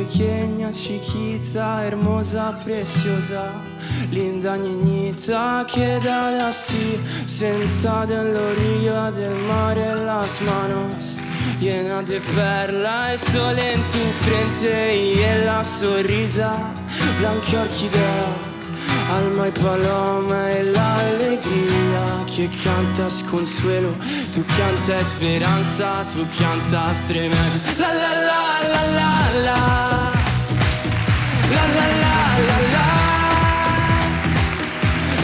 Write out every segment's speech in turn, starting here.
pequeña, chiquita, hermosa, preciosa, linda niñita, quédate así, sentada en la orilla del mar, en las manos llena de perla, el sol en tu frente y en la sonrisa, blanca orquídea, alma y paloma y la alegría que cantas consuelo, tú cantas esperanza, tú cantas tremendo. La la la la la la, la la la la la,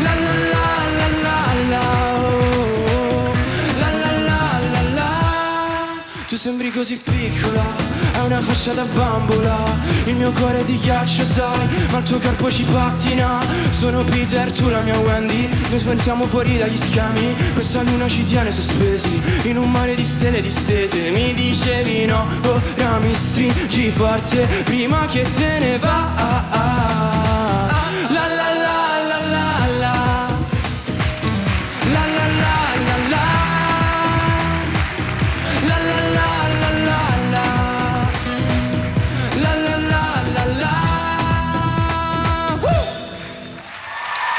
la la la la la la, oh, la la la la la. Tu sembri così piccola, è una fascia da bambola, il mio cuore di ghiaccio sai, ma il tuo corpo ci pattina. Sono Peter, tu la mia Wendy, noi pensiamo fuori dagli schemi, questa luna ci tiene sospesi, in un mare di stelle distese. Mi dicevi no, ora mi stringi forte, prima che te ne vai.